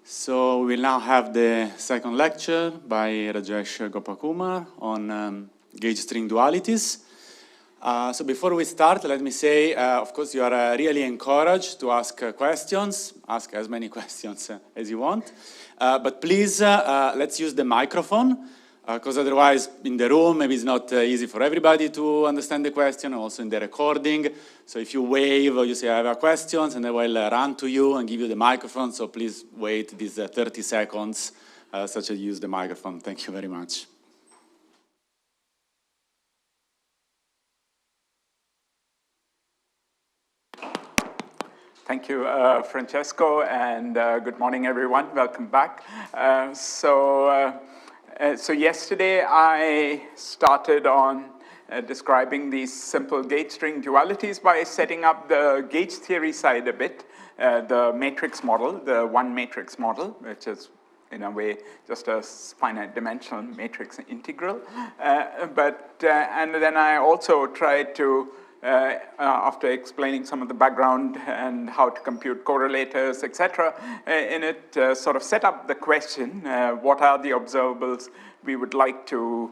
So we'll now have the second lecture by Rajesh Gopakumar on gauge string dualities. So before we start, let me say, of course, you are really encouraged to ask questions. Ask as many questions as you want. But please, let's use the microphone, because otherwise in the room, maybe it's not easy for everybody to understand the question, also in the recording. So if you wave or you say, I have a question, and I will run to you and give you the microphone. So please wait these 30 seconds, such as use the microphone. Thank you very much. Thank you, Francesco, and good morning, everyone. Welcome back. So yesterday I started on describing these simple gauge string dualities by setting up the gauge theory side a bit, the matrix model, the one matrix model, which is in a way just a finite dimensional matrix integral. And then I also tried to after explaining some of the background and how to compute correlators, etc., in it sort of set up the question, what are the observables we would like to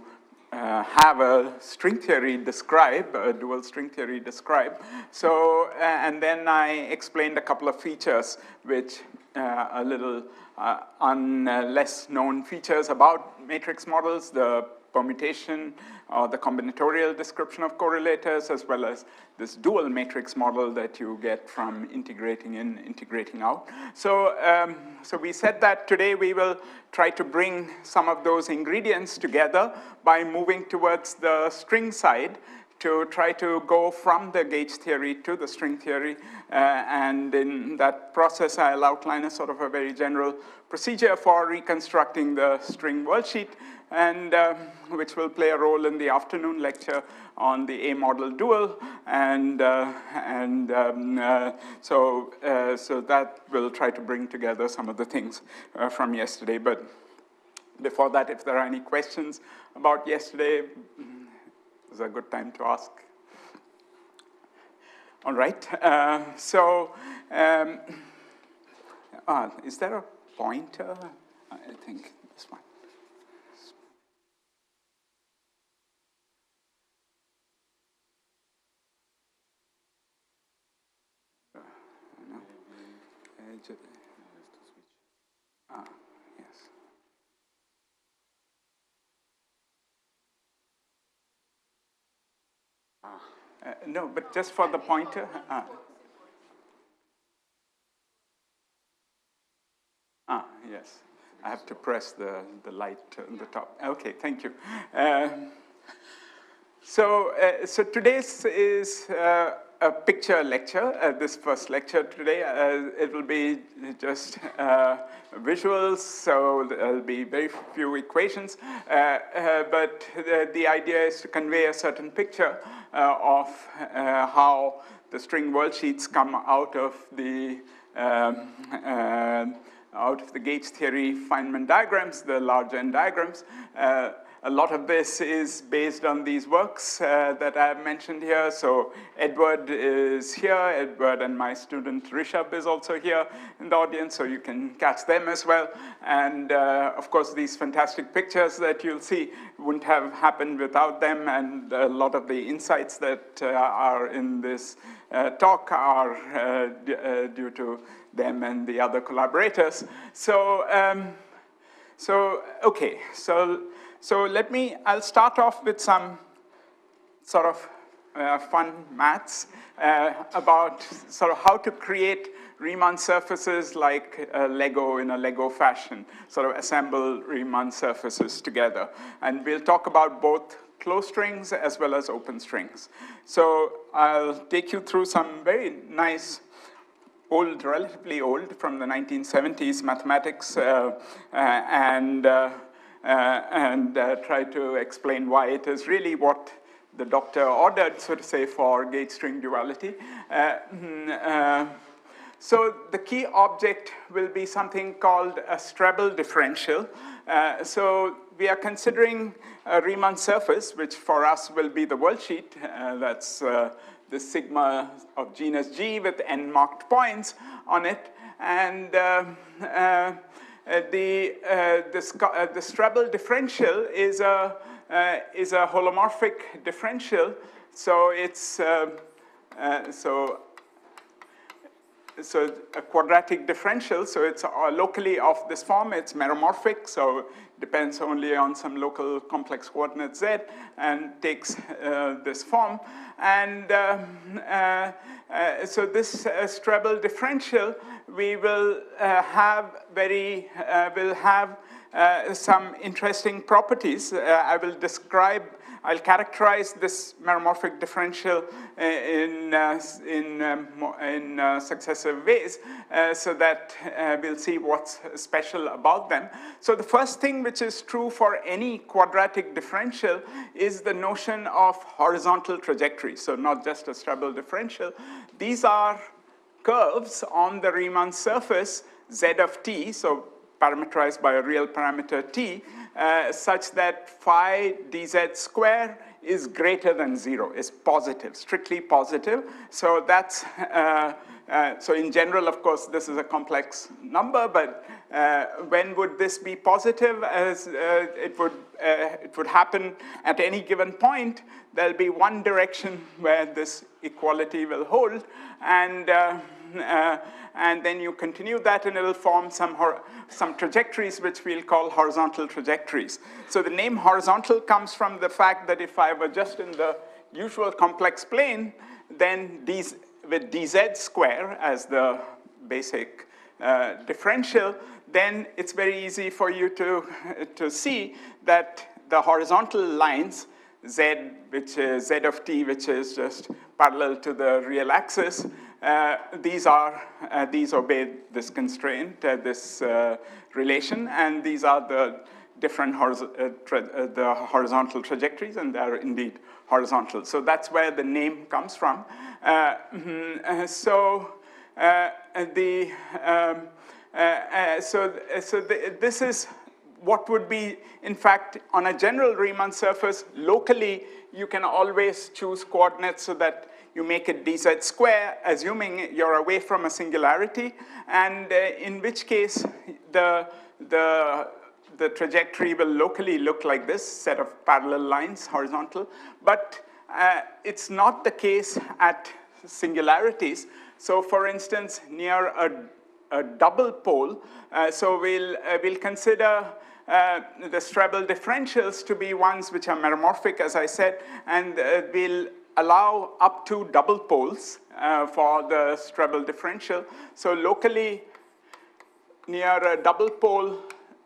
have a string theory describe, a dual string theory describe. So, and then I explained a couple of features which a little less known features about matrix models, the permutation or the combinatorial description of correlators, as well as this dual matrix model that you get from integrating in, integrating out. So, so we said that today we will try to bring some of those ingredients together by moving towards the string side to try to go from the gauge theory to the string theory. And in that process, I'll outline a sort of a very general procedure for reconstructing the string worldsheet, and which will play a role in the afternoon lecture on the A-model dual. So that will try to bring together some of the things from yesterday. But before that, if there are any questions about yesterday, it's a good time to ask. All right, is there a pointer? I think this one. Yes. No, but just for the pointer. Yes. I have to press the light on the top. Okay, thank you. So today's is a picture lecture, this first lecture today. It will be just visuals, so there'll be very few equations. But the idea is to convey a certain picture of how the string worldsheets come out of the gauge theory Feynman diagrams, the large N diagrams. A lot of this is based on these works that I have mentioned here. So Edward is here. Edward and my student Rishabh is also here in the audience, so you can catch them as well. And of course, these fantastic pictures that you'll see wouldn't have happened without them. And a lot of the insights that are in this talk are due to them and the other collaborators. So, I'll start off with some sort of fun maths about sort of how to create Riemann surfaces like Lego in a Lego fashion, sort of assemble Riemann surfaces together. And we'll talk about both closed strings as well as open strings. So I'll take you through some very nice old, relatively old, from the 1970s mathematics and try to explain why it is really what the doctor ordered, so to say, for gauge string duality. So the key object will be something called a Strebel differential. So we are considering a Riemann surface, which for us will be the worldsheet. That's the sigma of genus G with n marked points on it. And the Strebel differential is a holomorphic differential. So it's so a quadratic differential, so it's locally of this form. It's meromorphic, so depends only on some local complex coordinate z and takes this form. And so this Strebel differential, we will have some interesting properties. I'll characterize this meromorphic differential in successive ways so that we'll see what's special about them. So the first thing which is true for any quadratic differential is the notion of horizontal trajectory. So not just a Strebel differential. These are curves on the Riemann surface z of t, so parameterized by a real parameter t, such that phi dz square is greater than 0, is positive, strictly positive. So that's, so in general, of course, this is a complex number, but when would this be positive? As it would happen at any given point. There'll be one direction where this equality will hold, and then you continue that and it'll form some trajectories which we'll call horizontal trajectories. So the name horizontal comes from the fact that if I were just in the usual complex plane, then with dz square as the basic differential, then it's very easy for you to see that the horizontal lines, z, which is z of t, which is just parallel to the real axis, these obey this constraint, this relation, and these are the different horizontal trajectories, and they are indeed horizontal. So that's where the name comes from. This is what would be, in fact, on a general Riemann surface, locally, you can always choose coordinates so that you make it dz square, assuming you're away from a singularity, and in which case the trajectory will locally look like this set of parallel lines, horizontal. But it's not the case at singularities. So, for instance, near a double pole, so we'll consider the Strebel differentials to be ones which are meromorphic, as I said, and we'll allow up to double poles for the Strebel differential. So locally, near a double pole,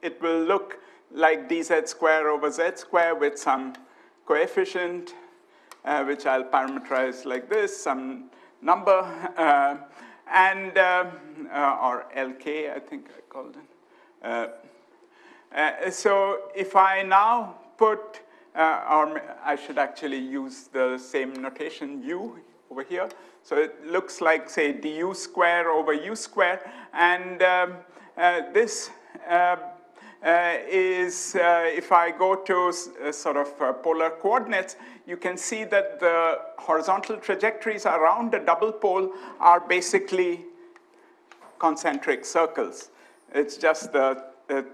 it will look like dz square over z square with some coefficient, which I'll parameterize like this, some number, or LK, I think I called it. So if I now put, or I should actually use the same notation, u over here. So it looks like, say, du square over u square, and this is, if I go to sort of polar coordinates, you can see that the horizontal trajectories around a double pole are basically concentric circles. It's just the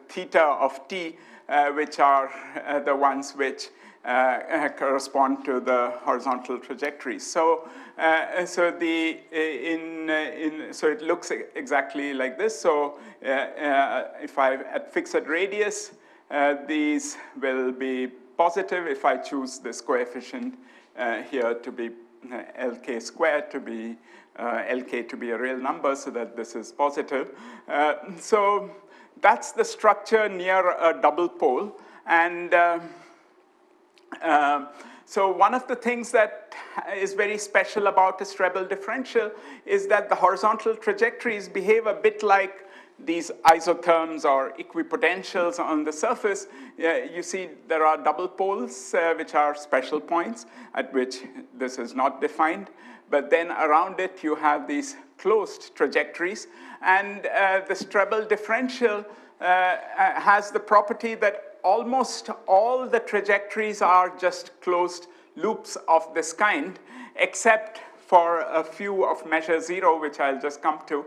theta of t, which are the ones which correspond to the horizontal trajectories. So, so it looks exactly like this. So, if at fixed radius, these will be positive. If I choose this coefficient here to be Lk squared, to be Lk to be a real number, so that this is positive. So that's the structure near a double pole, and so one of the things that is very special about a Strebel differential is that the horizontal trajectories behave a bit like these isotherms or equipotentials on the surface. You see there are double poles, which are special points at which this is not defined. But then around it, you have these closed trajectories. And the Strebel differential has the property that almost all the trajectories are just closed loops of this kind, except for a few of measure 0, which I'll just come to.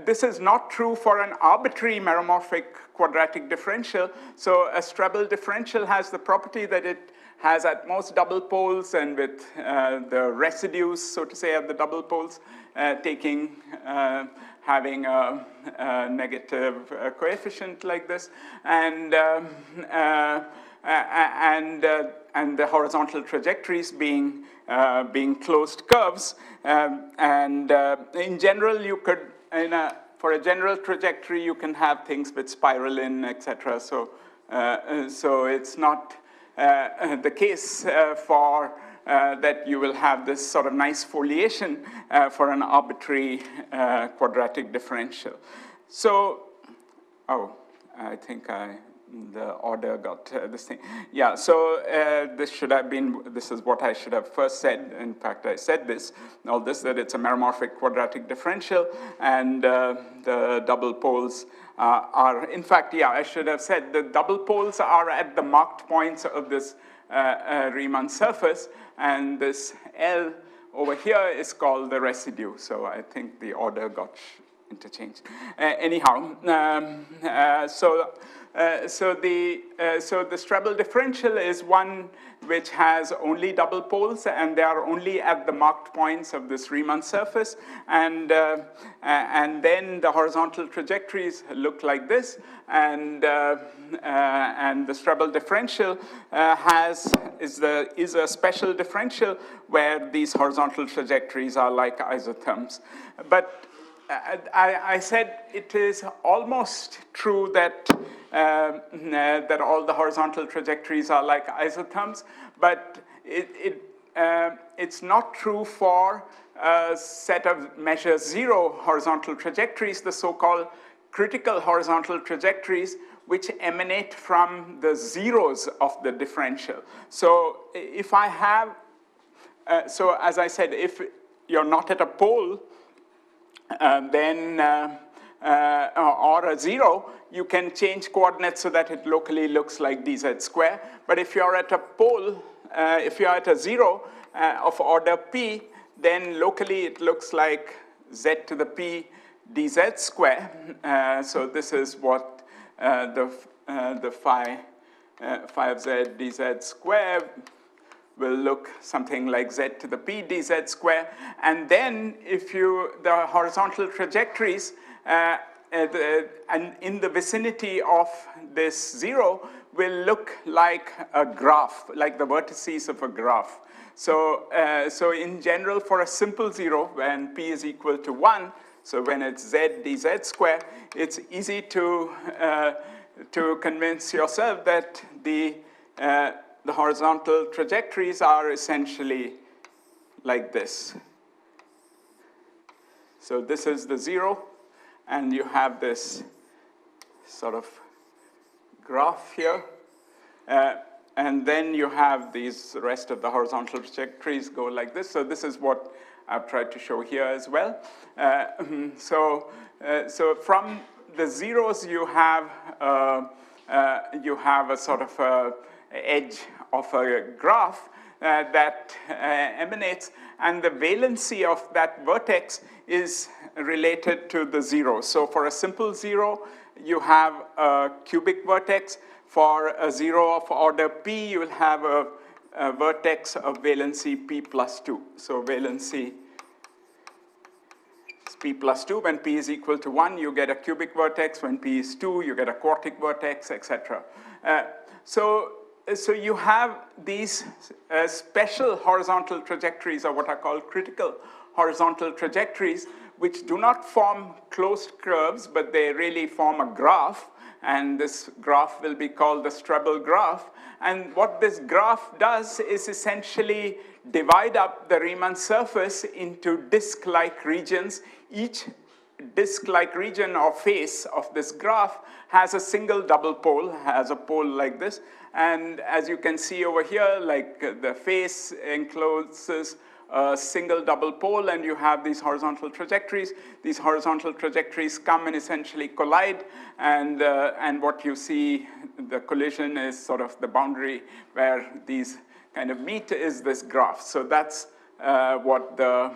This is not true for an arbitrary meromorphic quadratic differential. So a Strebel differential has the property that it has at most double poles, and with the residues, so to say, at the double poles, having a negative coefficient like this, and the horizontal trajectories being closed curves. In general, you could, for a general trajectory, you can have things with spiral in, etc. So it's not the case for that you will have this sort of nice foliation for an arbitrary quadratic differential. So, I think the order got this thing. Yeah, so this is what I should have first said. In fact, I said all this, that it's a meromorphic quadratic differential, and the double poles are, in fact, yeah, I should have said the double poles are at the marked points of this Riemann surface, and this L over here is called the residue. So I think the order got interchanged. Anyhow, so the Strebel differential is one which has only double poles, and they are only at the marked points of this Riemann surface, and then the horizontal trajectories look like this, and the Strebel differential is a special differential where these horizontal trajectories are like isotherms. But I said it is almost true that that all the horizontal trajectories are like isotherms, but it's not true for a set of measure 0 horizontal trajectories, the so-called critical horizontal trajectories, which emanate from the zeros of the differential. So if I have, so as I said, if you're not at a pole, then or a 0, you can change coordinates so that it locally looks like dz square. But if you're at a pole, if you're at a 0 of order p, then locally it looks like z to the p dz square. So this is what the phi of z dz square will look something like z to the p dz square. And then if the horizontal trajectories and in the vicinity of this 0 will look like a graph, like the vertices of a graph. So, so in general, for a simple 0, when p is equal to 1, so when it's z dz square, it's easy to convince yourself that the horizontal trajectories are essentially like this. So this is the 0, and you have this sort of graph here. And then you have these rest of the horizontal trajectories go like this. So this is what I've tried to show here as well. So from the zeros, you have a sort of edge of a graph that emanates, and the valency of that vertex is related to the 0. So for a simple 0, you have a cubic vertex. For a 0 of order p, you will have a vertex of valency p plus 2. So valency is p plus 2. When p is equal to 1, you get a cubic vertex. When p is 2, you get a quartic vertex, etc. So you have these special horizontal trajectories, or what are called critical horizontal trajectories, which do not form closed curves, but they really form a graph. And this graph will be called the Strebel graph. And what this graph does is essentially divide up the Riemann surface into disk-like regions. Each disk-like region or face of this graph has a single double pole, has a pole like this. And as you can see over here, like the face encloses a single double pole, and you have these horizontal trajectories. These horizontal trajectories come and essentially collide, and what you see, the collision is sort of the boundary where these kind of meet is this graph. So that's what the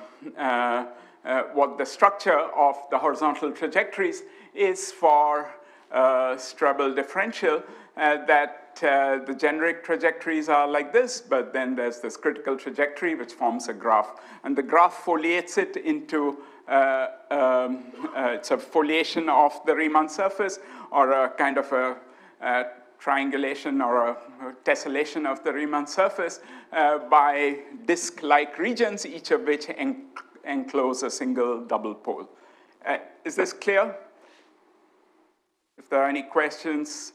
structure of the horizontal trajectories is for Strebel differential, that the generic trajectories are like this, but then there's this critical trajectory which forms a graph. And the graph foliates it into, it's a foliation of the Riemann surface, or a kind of a triangulation or a tessellation of the Riemann surface by disk-like regions, each of which enclose a single double pole. Is this clear? If there are any questions,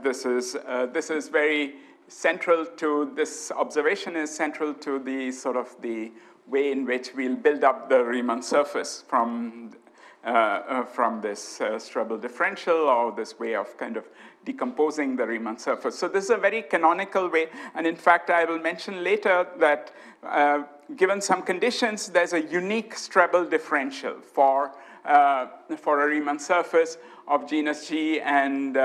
this is very central to, this observation is central to the sort of the way in which we'll build up the Riemann surface from this Strebel differential, or this way of kind of decomposing the Riemann surface. So this is a very canonical way, and in fact I will mention later that given some conditions, there's a unique Strebel differential for a Riemann surface of genus G and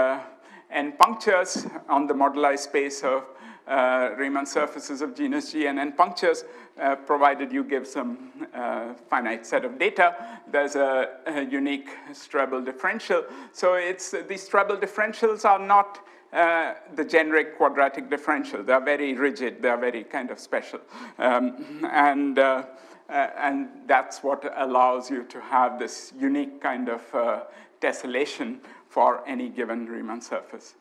punctures on the moduli space of Riemann surfaces of genus G and n punctures, provided you give some finite set of data. There's a unique Strebel differential. So these Strebel differentials are not the generic quadratic differential. They're very rigid. They're very kind of special. And that's what allows you to have this unique kind of tessellation for any given Riemann surface.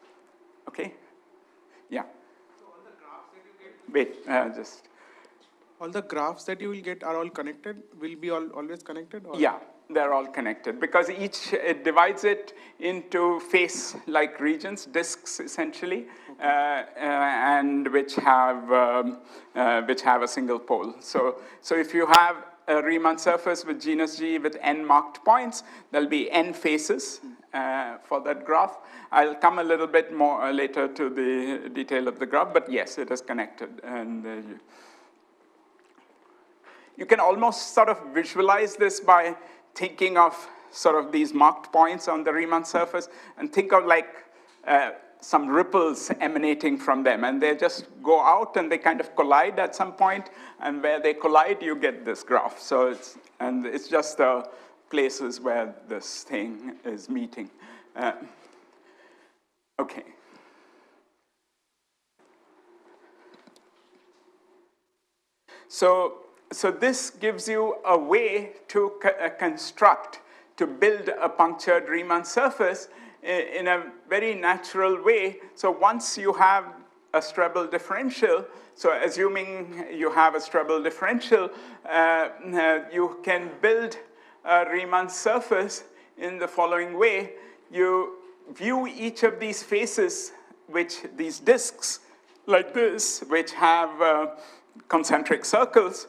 Okay? Yeah. So all the graphs that you get, Wait, just. all the graphs that you will get are all connected, will be always connected? Or? Yeah, they're all connected because it divides it into face-like regions, disks essentially, okay. And which have a single pole. So if you have a Riemann surface with genus G with n marked points, there'll be n faces for that graph. I'll come a little bit more later to the detail of the graph, but yes, it is connected. And you can almost sort of visualize this by thinking of sort of these marked points on the Riemann surface, and think of like some ripples emanating from them, and they just go out and they kind of collide at some point, and where they collide, you get this graph. So it's just the places where this thing is meeting. Okay. So this gives you a way to to build a punctured Riemann surface in a very natural way. So once you have a Strebel differential, so assuming you have a Strebel differential, you can build a Riemann surface in the following way. You view each of these faces, these disks like this, which have concentric circles.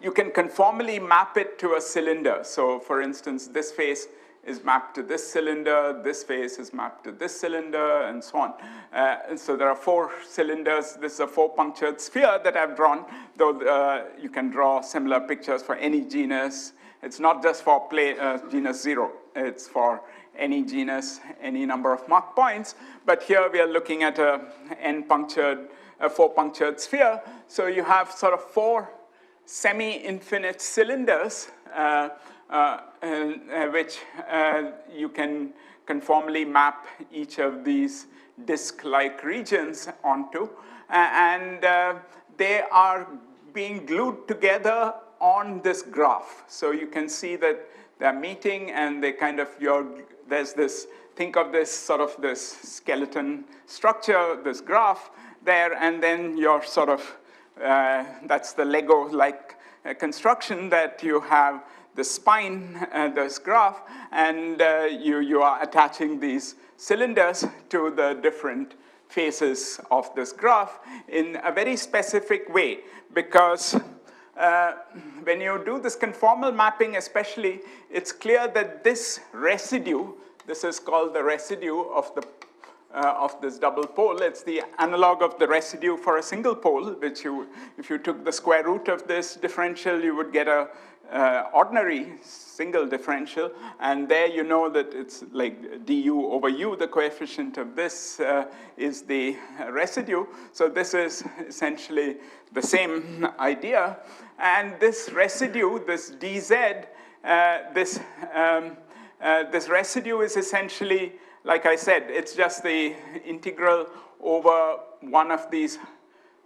You can conformally map it to a cylinder. So for instance, this face is mapped to this cylinder, this face is mapped to this cylinder, and so on. And so there are 4 cylinders. This is a 4-punctured sphere that I've drawn, though you can draw similar pictures for any genus. It's not just for genus 0. It's for any genus, any number of marked points. But here we are looking at a 4-punctured sphere. So you have sort of 4 semi-infinite cylinders which you can conformally map each of these disk-like regions onto. And they are being glued together on this graph. So you can see that they're meeting, and they kind of, there's this, think of this sort of this skeleton structure, this graph there, and then you're sort of, that's the Lego-like construction, that you have the spine, this graph, and you are attaching these cylinders to the different faces of this graph in a very specific way, because when you do this conformal mapping especially, it's clear that this residue, this is called the residue of of this double pole. It's the analog of the residue for a single pole, which if you took the square root of this differential, you would get a ordinary single differential, and there you know that it's like du over u, the coefficient of this is the residue. So this is essentially the same idea, and this residue, this dz, this residue is essentially, like I said, it's just the integral over one of these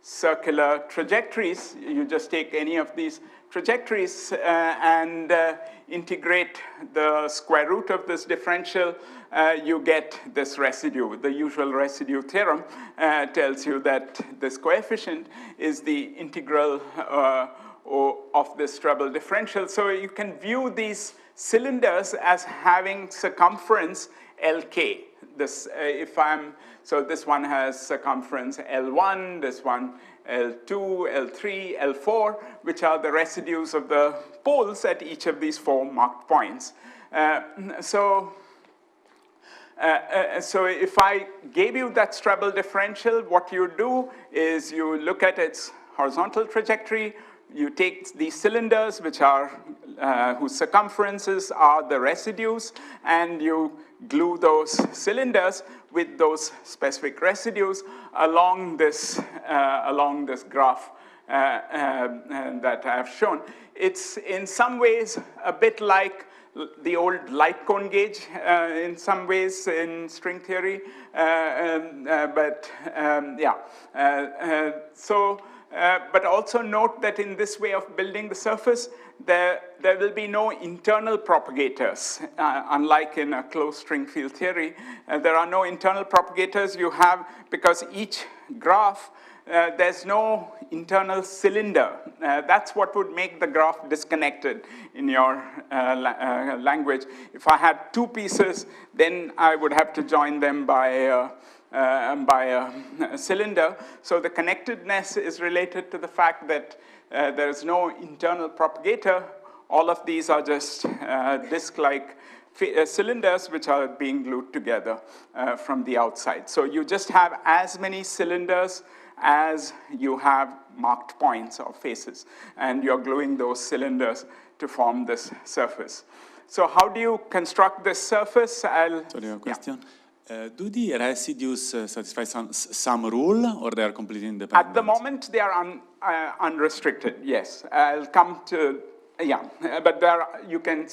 circular trajectories. You just take any of these trajectories and integrate the square root of this differential, you get this residue. The usual residue theorem tells you that this coefficient is the integral of this treble differential. So you can view these cylinders as having circumference Lk. So this one has circumference L1, this one L2, L3, L4, which are the residues of the poles at each of these 4 marked points. So if I gave you that treble differential, what you do is you look at its horizontal trajectory, you take these cylinders, which are whose circumferences are the residues, and you glue those cylinders with those specific residues along this graph that I have shown. It's in some ways a bit like the old light cone gauge in some ways in string theory, but also note that in this way of building the surface, there will be no internal propagators, unlike in a closed string field theory. There are no internal propagators you have, because each graph, there's no internal cylinder. That's what would make the graph disconnected in your language. If I had 2 pieces, then I would have to join them by a cylinder. So the connectedness is related to the fact that there's no internal propagator. All of these are just disc-like cylinders which are being glued together from the outside. So you just have as many cylinders as you have marked points or faces, and you're gluing those cylinders to form this surface. So how do you construct this surface? Sorry, a question. Do the residues satisfy some rule, or they are completely independent? At the moment, they are unrestricted, yes. I'll come to, but there you can,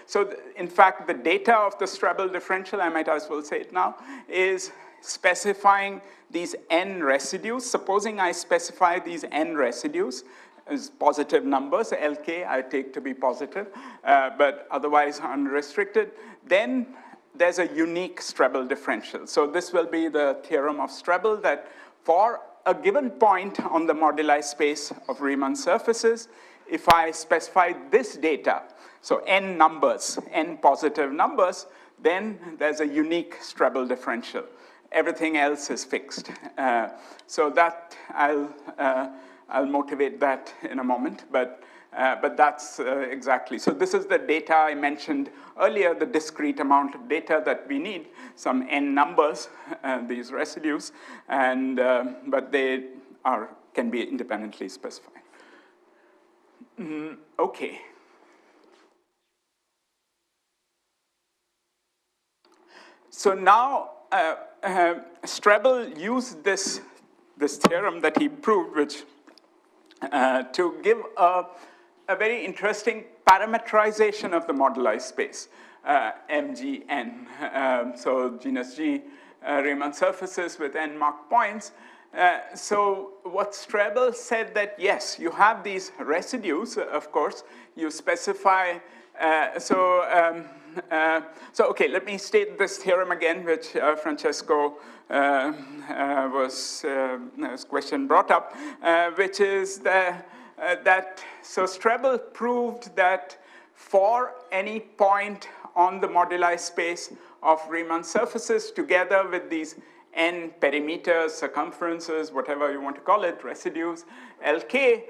so in fact, the data of the treble differential, I might as well say it now, is specifying these n residues. Supposing I specify these n residues as positive numbers, Lk I take to be positive, but otherwise unrestricted, then there's a unique treble differential. So this will be the theorem of treble, that for a given point on the moduli space of Riemann surfaces, if I specify this data, so n numbers, n positive numbers, then there's a unique treble differential. Everything else is fixed. So that I'll motivate that in a moment, but that's exactly. So this is the data I mentioned earlier, the discrete amount of data that we need, some n numbers, these residues, and but they can be independently specified. Okay. So now Strebel used this theorem that he proved, which to give a very interesting parametrization of the moduli space, MGN. So genus G Riemann surfaces with n marked points. So what Strebel said that, yes, you have these residues, of course, you specify, okay, let me state this theorem again, which Francesco his question brought up, which is so Strebel proved that for any point on the moduli space of Riemann surfaces, together with these n perimeters, circumferences, whatever you want to call it, residues, Lk,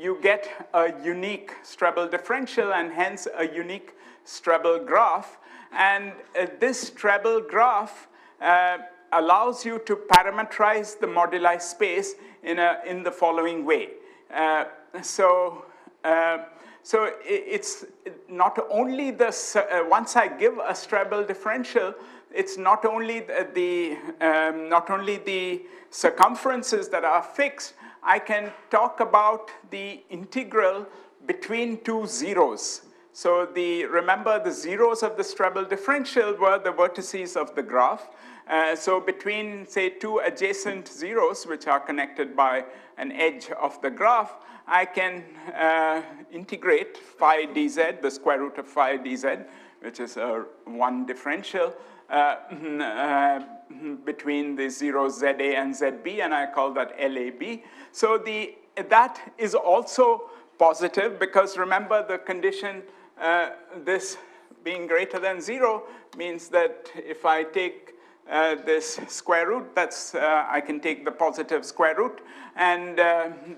you get a unique Strebel differential and hence a unique Strebel graph. And this Strebel graph allows you to parameterize the moduli space in the following way. So it's not only the, once I give a Strebel differential, it's not only the circumferences that are fixed, I can talk about the integral between two zeros. So remember the zeros of the Strebel differential were the vertices of the graph. So between, say, two adjacent zeros, which are connected by an edge of the graph, I can integrate phi dz, the square root of phi dz, which is a one differential, between the zeros za and zb, and I call that lab. So that is also positive, because remember the condition, this being greater than 0 means that if I take this square root, that's I can take the positive square root, and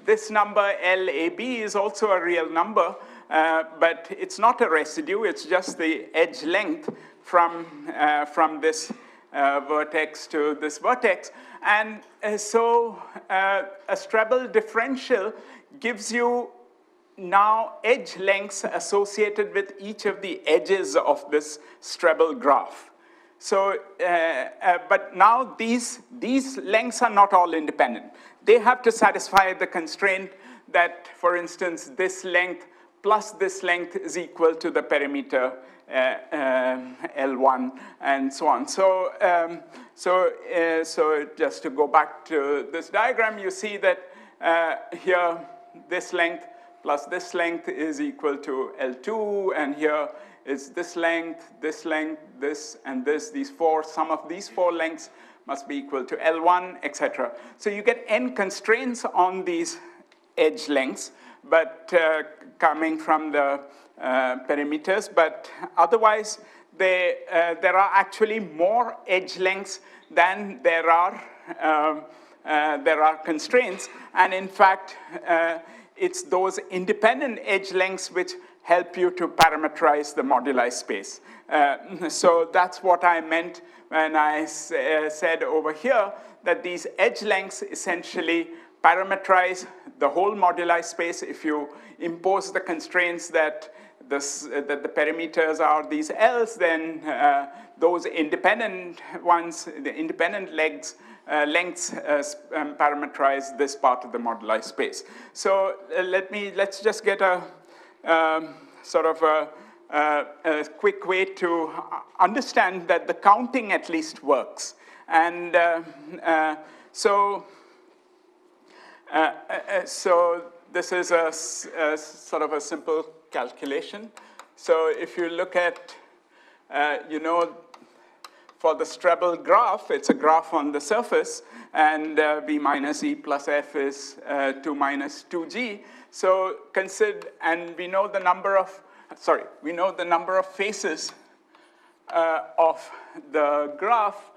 this number lab is also a real number, but it's not a residue, it's just the edge length from this vertex to this vertex. And so a Strebel differential gives you now edge lengths associated with each of the edges of this Strebel graph. So, but now these lengths are not all independent. They have to satisfy the constraint that, for instance, this length plus this length is equal to the perimeter L1 and so on. So, so just to go back to this diagram, you see that here this length plus this length is equal to L2, and here is this length, this, and this, these four. Sum of these four lengths must be equal to L1, etc. So you get n constraints on these edge lengths, but coming from the perimeters, but otherwise there are actually more edge lengths than there are constraints, and in fact it's those independent edge lengths which help you to parameterize the moduli space. So that's what I meant when I said over here that these edge lengths essentially parameterize the whole moduli space. If you impose the constraints that that the perimeters are these L's, then those independent ones, the independent lengths parameterize this part of the moduli space. So let's just get a sort of a quick way to understand that the counting at least works. And so this is a sort of a simple calculation. So if you look at, you know, for the Strebel graph, it's a graph on the surface, and v minus e plus f is 2 minus 2g. So consider, and we know the number of, faces of the graph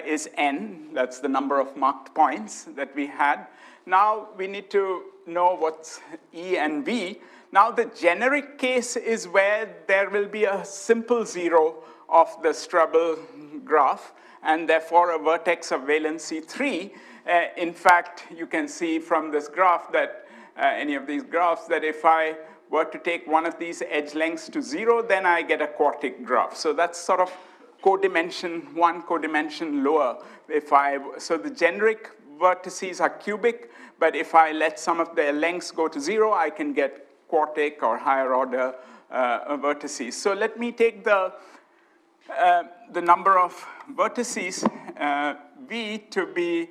is n. That's the number of marked points that we had. Now we need to know what's e and v. Now the generic case is where there will be a simple zero of the Strebel graph, and therefore a vertex of valency 3. In fact, you can see from this graph that any of these graphs that if I were to take one of these edge lengths to 0, then I get a quartic graph. So that's sort of codimension, one codimension lower. So the generic vertices are cubic, but if I let some of their lengths go to 0, I can get quartic or higher order vertices. So let me take the number of vertices v to be,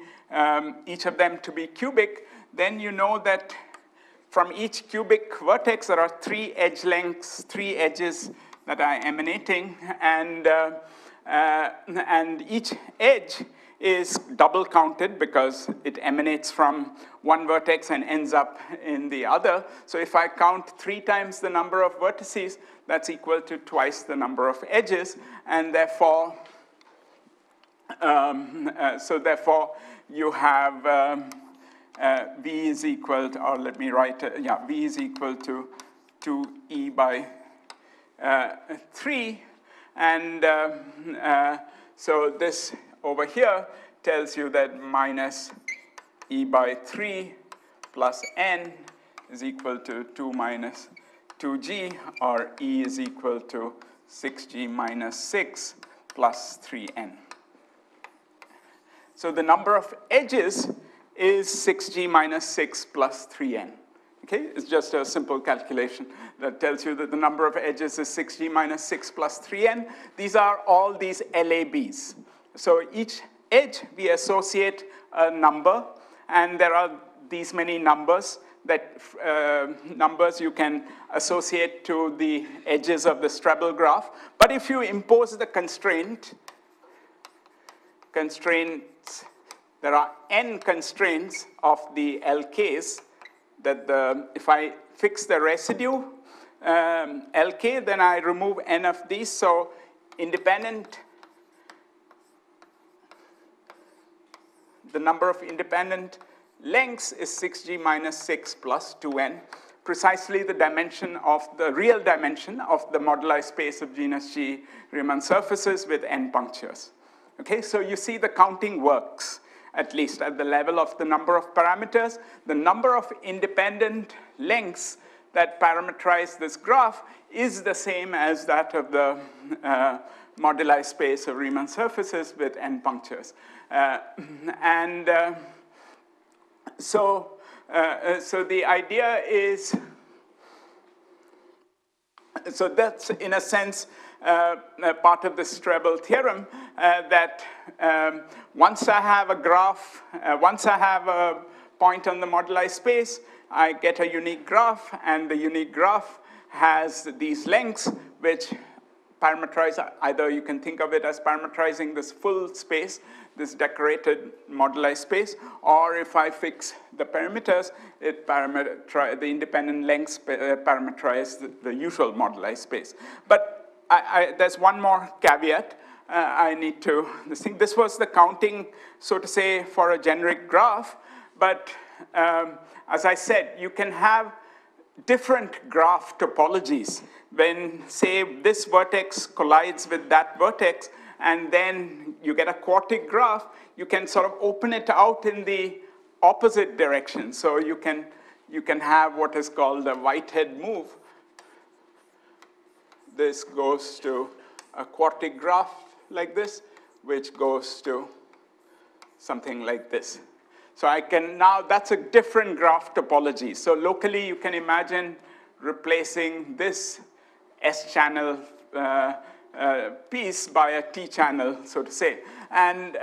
each of them to be cubic. Then you know that from each cubic vertex there are 3 edge lengths, 3 edges that are emanating, and each edge is double counted because it emanates from one vertex and ends up in the other. So if I count 3 times the number of vertices, that's equal to twice the number of edges, and therefore, therefore you have v is equal to, or let me write, v is equal to 2e by 3, and so this over here tells you that minus e by 3 plus n is equal to 2 minus 2g, or e is equal to 6g minus 6 plus 3n. So the number of edges is 6g minus 6 plus 3n. Okay, it's just a simple calculation that tells you that the number of edges is 6g minus 6 plus 3n. These are all these LABs. So each edge we associate a number, and there are these many numbers that numbers you can associate to the edges of the Strebel graph. But if you impose the constraints, there are n constraints of the LKs, that if I fix the residue LK, then I remove n of these. So the number of independent lengths is 6g minus 6 plus 2n, precisely the dimension of the real dimension of the moduli space of genus G Riemann surfaces with n punctures. Okay, so you see the counting works, at least at the level of the number of parameters. The number of independent lengths that parameterize this graph is the same as that of the moduli space of Riemann surfaces with n punctures. So the idea is, so that's in a sense part of the Strebel theorem, that once I have a graph, once I have a point on the moduli space, I get a unique graph, and the unique graph has these lengths which parameterize, either you can think of it as parameterizing this full space, this decorated moduli space, or if I fix the perimeters, the independent lengths parameterize the usual moduli space. But there's one more caveat I need to think. This was the counting, so to say, for a generic graph, but as I said, you can have different graph topologies when, say, this vertex collides with that vertex, and then you get a quartic graph. You can sort of open it out in the opposite direction. So you can have what is called a Whitehead move. This goes to a quartic graph like this, which goes to something like this. So I can now, that's a different graph topology. So locally, you can imagine replacing this S-channel piece by a T-channel, so to say. And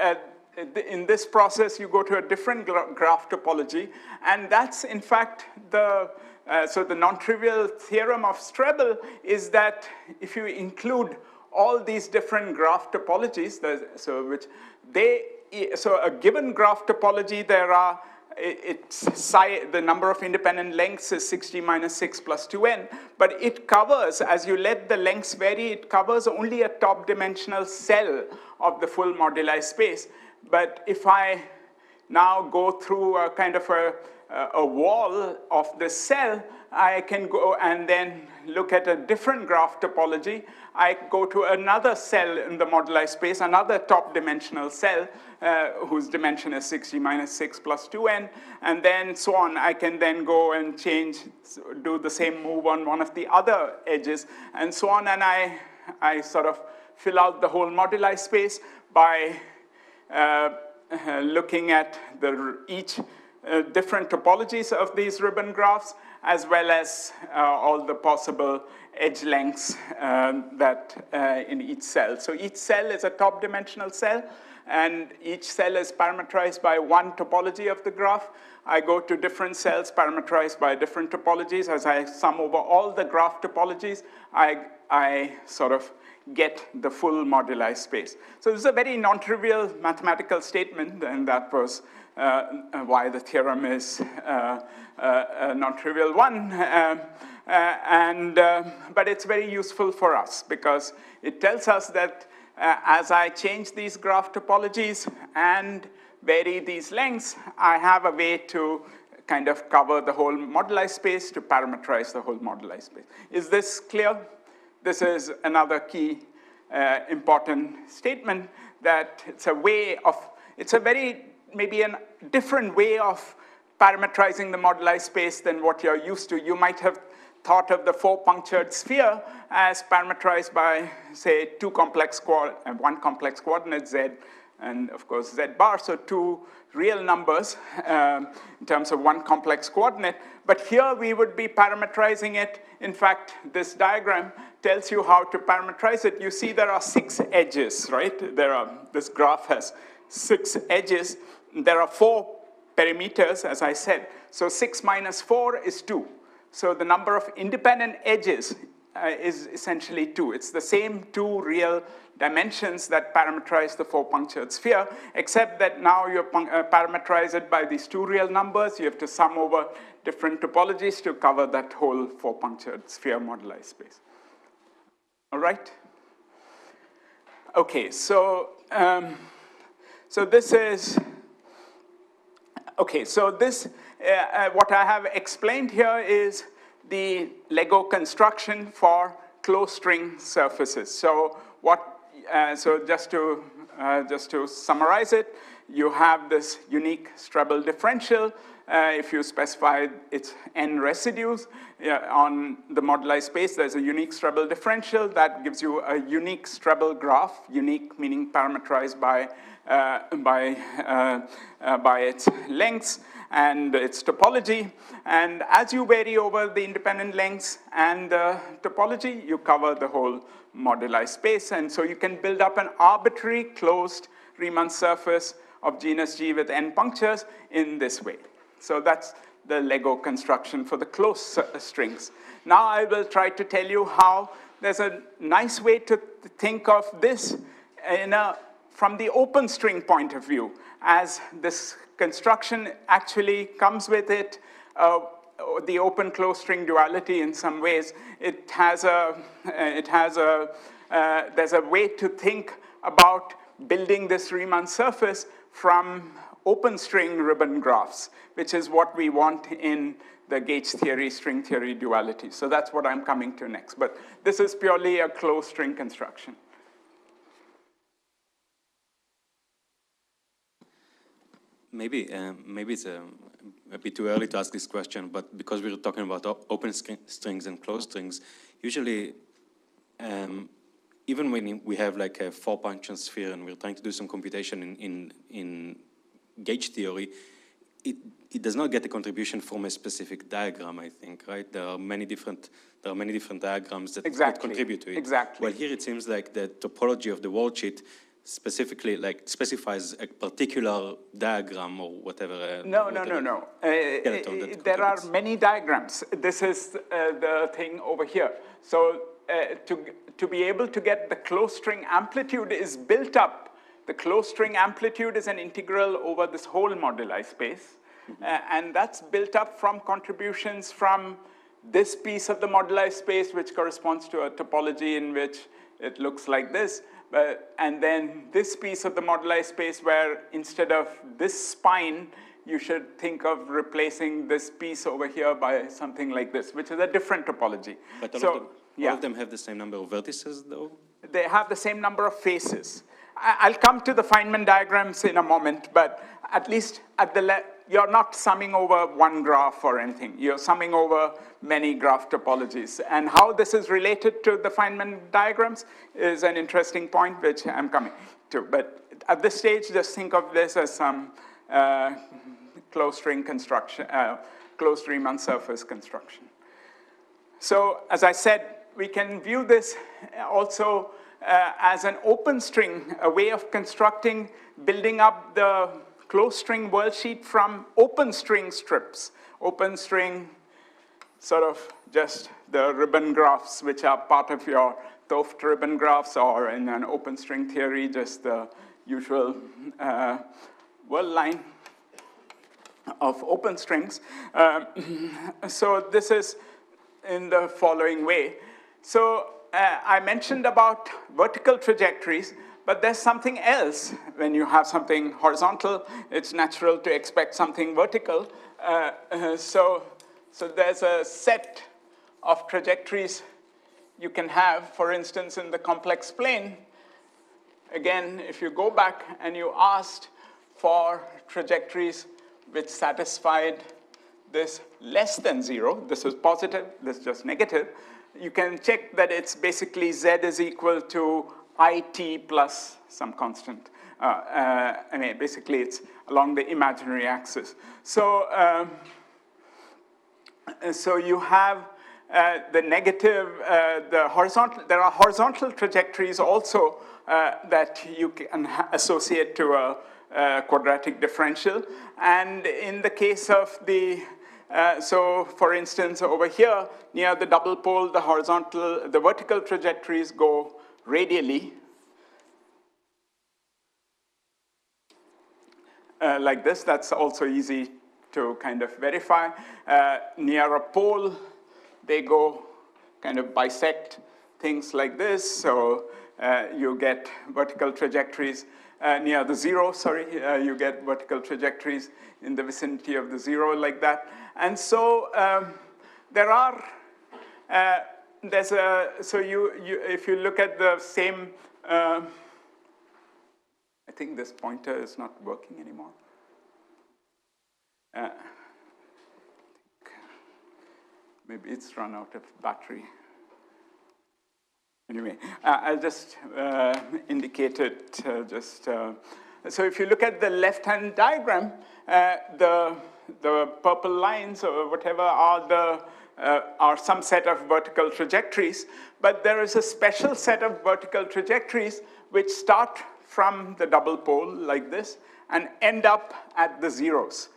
in this process, you go to a different graph topology. And that's, in fact, so the non-trivial theorem of Strebel is that if you include all these different graph topologies, so a given graph topology, the number of independent lengths is 6g minus 6 plus 2n, but it covers, as you let the lengths vary, it covers only a top-dimensional cell of the full moduli space. But if I now go through a kind of a wall of this cell, I can go and then look at a different graph topology. I go to another cell in the moduli space, another top-dimensional cell, whose dimension is 6g minus 6 plus 2n, and then so on. I can then go and do the same move on one of the other edges, and so on, and I sort of fill out the whole moduli space by looking at each different topologies of these ribbon graphs, as well as all the possible edge lengths in each cell. So each cell is a top-dimensional cell, and each cell is parameterized by one topology of the graph. I go to different cells parameterized by different topologies. As I sum over all the graph topologies, I sort of get the full moduli space. So this is a very non-trivial mathematical statement, and that was why the theorem is a non-trivial one. But it's very useful for us because it tells us that as I change these graph topologies and vary these lengths, I have a way to kind of cover the whole moduli space, to parameterize the whole moduli space. Is this clear? This is another key important statement that it's a way of, it's a very, maybe a different way of parameterizing the moduli space than what you're used to. You might have thought of the four-punctured sphere as parameterized by, say, one complex coordinate, z, and of course z bar, so two real numbers in terms of one complex coordinate. But here we would be parameterizing it. In fact, this diagram tells you how to parameterize it. You see there are 6 edges, right? This graph has 6 edges. There are 4 perimeters, as I said. So 6 minus 4 is 2. So the number of independent edges is essentially 2. It's the same 2 real dimensions that parameterize the 4-punctured sphere, except that now you parameterize it by these 2 real numbers. You have to sum over different topologies to cover that whole 4-punctured sphere moduli space. All right? Okay, so this is, okay, so this, what I have explained here is the Lego construction for closed string surfaces. So just to summarize it, you have this unique Strebel differential. If you specify its n residues on the moduli space, there's a unique Strebel differential that gives you a unique Strebel graph, unique meaning parameterized by its lengths and its topology. And as you vary over the independent lengths and topology, you cover the whole moduli space. And so you can build up an arbitrary closed Riemann surface of genus G with n punctures in this way. So that's the Lego construction for the closed strings. Now I will try to tell you how there's a nice way to think of this from the open string point of view, as this construction actually comes with it the open closed string duality in some ways. There's a way to think about building this Riemann surface from open string ribbon graphs, which is what we want in the gauge theory, string theory duality. So that's what I'm coming to next. But this is purely a closed string construction. Maybe it's a bit too early to ask this question, but because we're talking about open strings and closed strings, usually, even when we have like a 4-function sphere and we're trying to do some computation in gauge theory, it does not get a contribution from a specific diagram, I think, right? There are many different diagrams that contribute to it. Exactly. Well, here it seems like the topology of the worldsheet specifically like-specifies a particular diagram or whatever. No. There are many diagrams. This is the thing over here. So to be able to get the closed string amplitude is built up. The closed string amplitude is an integral over this whole moduli space. And that's built up from contributions from this piece of the moduli space, which corresponds to a topology in which it looks like this. And then this piece of the moduli space where instead of this spine, you should think of replacing this piece over here by something like this, which is a different topology. But all of them have the same number of vertices, though? They have the same number of faces. I'll come to the Feynman diagrams in a moment, but at least at the you're not summing over one graph or anything. You're summing over many graph topologies. And how this is related to the Feynman diagrams is an interesting point, which I'm coming to. But at this stage, just think of this as some closed string construction, closed Riemann surface construction. So as I said, we can view this also as an open string, a way of constructing, building up the closed string worldsheet from open string strips. Open string, sort of just the ribbon graphs, which are part of your Toft ribbon graphs, or in an open string theory, just the usual world line of open strings. So this is in the following way. So I mentioned about vertical trajectories, but there's something else. When you have something horizontal, it's natural to expect something vertical. So there's a set of trajectories you can have, for instance, in the complex plane, again, if you go back and you asked for trajectories which satisfied this less than 0, this is positive, this is just negative, you can check that it's basically z is equal to it plus some constant. I mean, basically it's along the imaginary axis. So, so you have the negative, the horizontal, there are horizontal trajectories also that you can associate to a quadratic differential. And in the case of the, so for instance, over here, near the double pole, the horizontal, the vertical trajectories go radially, like this. That's also easy to kind of verify. Near a pole, they go kind of bisect things like this. So you get vertical trajectories near the 0, you get vertical trajectories in the vicinity of the 0 like that. And so there are, there's a, so if you look at the same, I think this pointer is not working anymore. Maybe it's run out of battery. Anyway, I'll just indicate it so if you look at the left-hand diagram, the purple lines or whatever are some set of vertical trajectories, but there is a special set of vertical trajectories which start from the double pole like this and end up at the zeros.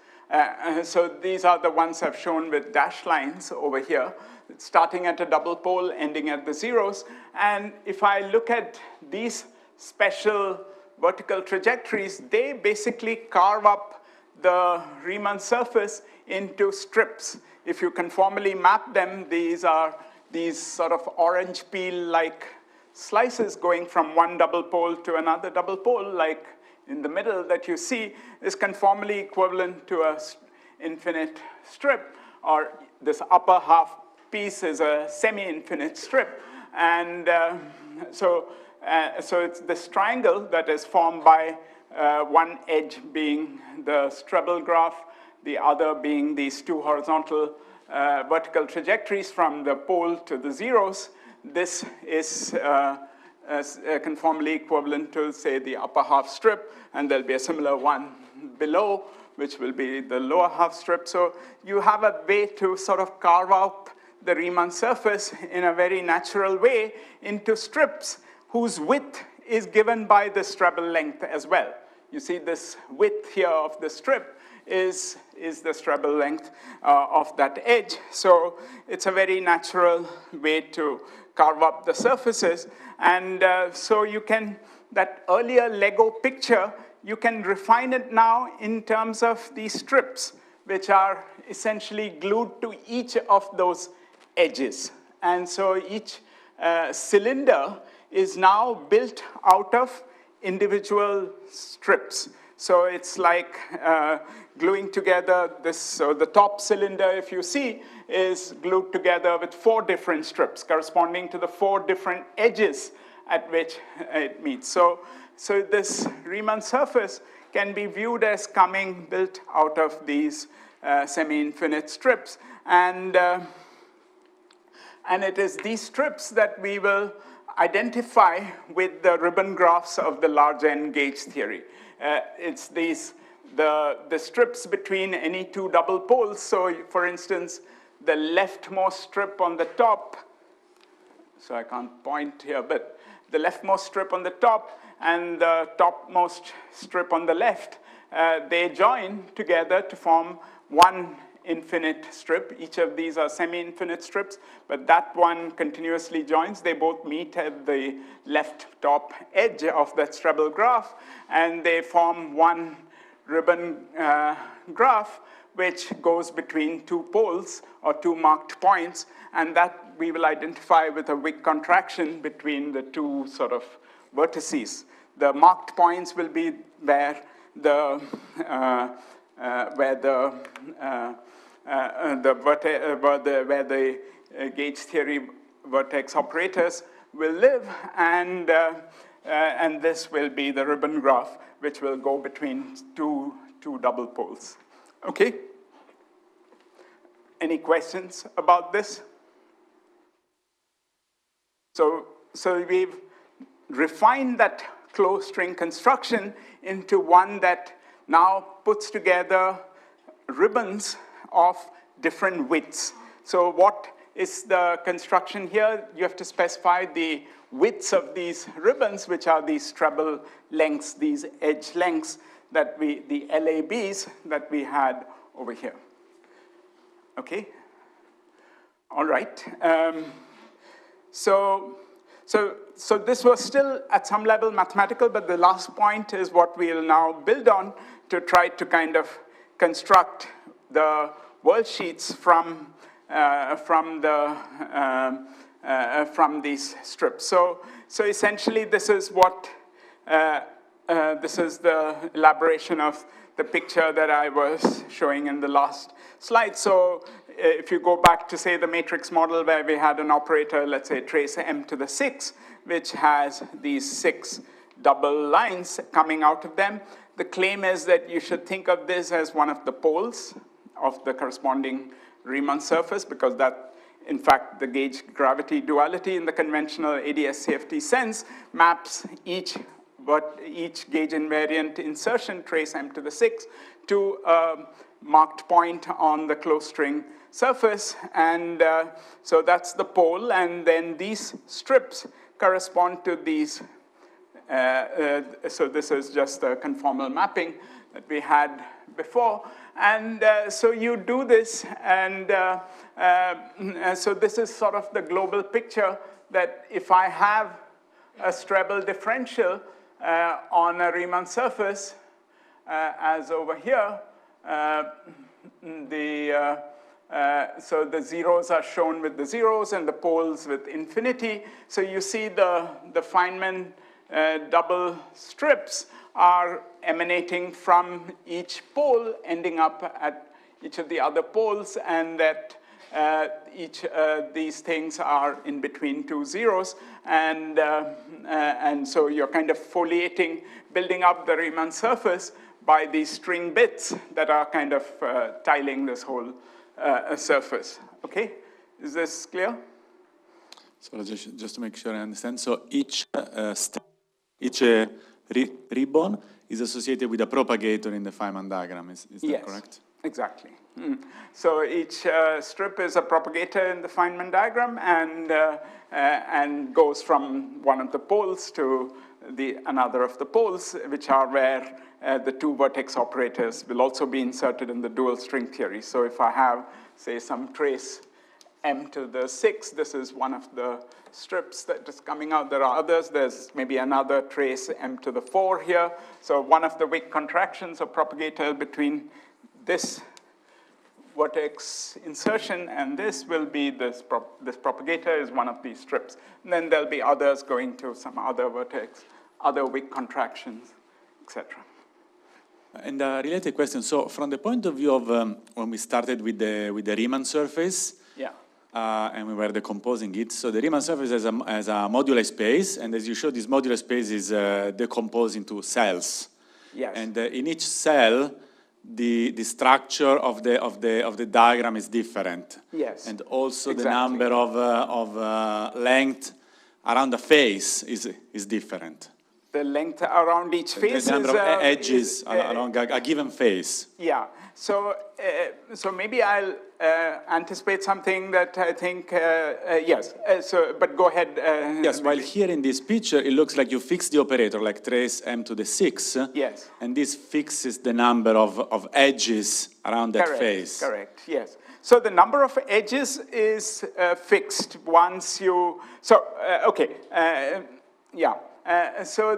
So these are the ones I've shown with dashed lines over here, starting at a double pole, ending at the zeros. And if I look at these special vertical trajectories, they basically carve up the Riemann surface into strips. If you conformally map them, these are these sort of orange peel-like slices going from one double pole to another double pole, like in the middle that you see is conformally equivalent to a infinite strip, or this upper half piece is a semi-infinite strip. And so it's this triangle that is formed by one edge being the Strebel graph, the other being these two horizontal vertical trajectories from the pole to the zeros. This is conformally equivalent to, say, the upper half strip, and there'll be a similar one below, which will be the lower half strip. So you have a way to sort of carve out the Riemann surface in a very natural way into strips whose width is given by the Strebel length as well. You see this width here of the strip is the Strebel length of that edge. So it's a very natural way to carve up the surfaces. And so you can, that earlier Lego picture, you can refine it now in terms of these strips, which are essentially glued to each of those edges. And so each cylinder is now built out of individual strips. So it's like gluing together this, so the top cylinder, if you see, is glued together with 4 different strips corresponding to the 4 different edges at which it meets. So this Riemann surface can be viewed as coming built out of these semi-infinite strips. And it is these strips that we will identify with the ribbon graphs of the large N gauge theory. It's these, the strips between any 2 double poles. So for instance, the leftmost strip on the top, so I can't point here, but the leftmost strip on the top and the topmost strip on the left, they join together to form one infinite strip. Each of these are semi-infinite strips, but that one continuously joins. They both meet at the left top edge of that Strebel graph, and they form one ribbon graph which goes between 2 poles or 2 marked points, and that we will identify with a Wick contraction between the 2 sort of vertices. The marked points will be where the gauge theory vertex operators will live, and this will be the ribbon graph, which will go between two double poles. Okay? Any questions about this? So we've refined that closed string construction into one that now puts together ribbons of different widths. So what is the construction here? You have to specify the widths of these ribbons, which are these treble lengths, these edge lengths that the LABs that we had over here. Okay? All right. So this was still at some level mathematical, but the last point is what we'll now build on to try to kind of construct the world sheets from these strips. So essentially, this is what this is the elaboration of the picture that I was showing in the last slide. So if you go back to, say, the matrix model where we had an operator, let's say trace m to the 6, which has these 6 double lines coming out of them, the claim is that you should think of this as one of the poles of the corresponding Riemann surface, because that, in fact, the gauge gravity duality in the conventional ADS-CFT sense maps each gauge invariant insertion trace m to the 6 to a marked point on the closed string surface, and so that's the pole, and then these strips correspond to these. So this is just the conformal mapping that we had before, and so you do this, and so this is sort of the global picture that if I have a Strebel differential on a Riemann surface, as over here, so the zeros are shown with the zeros and the poles with infinity. So you see the Feynman double strips are emanating from each pole, ending up at each of the other poles, and that these things are in between two zeros, and so you're kind of foliating, building up the Riemann surface by these string bits that are kind of tiling this whole surface. Okay, is this clear? So just to make sure I understand, so each ribbon is associated with a propagator in the Feynman diagram. Is that correct? Exactly. So each strip is a propagator in the Feynman diagram, and goes from one of the poles to another of the poles, which are where the two vertex operators will also be inserted in the dual string theory. So if I have, say, some trace m to the 6, this is one of the strips that is coming out. There are others. There's maybe another trace m to the 4 here. So one of the weak contractions of propagator between this vertex insertion and this will be this propagator is one of these strips. And then there'll be others going to some other vertex, other weak contractions, etc. And a related question. So from the point of view of when we started with the Riemann surface, and we were decomposing it. So the Riemann surface has a moduli space, and as you showed, this moduli space is decomposed into cells. Yes. And in each cell, the structure of the diagram is different. Yes. And also exactly. the number of length around the face is different. The length around each face the number is, of edges along a given face. Yeah. So maybe I'll anticipate something that I think, yes. But go ahead. Yes, while here in this picture, it looks like you fix the operator, like trace m to the 6. Yes. And this fixes the number of edges around that face. Correct, yes. So the number of edges is fixed once you, so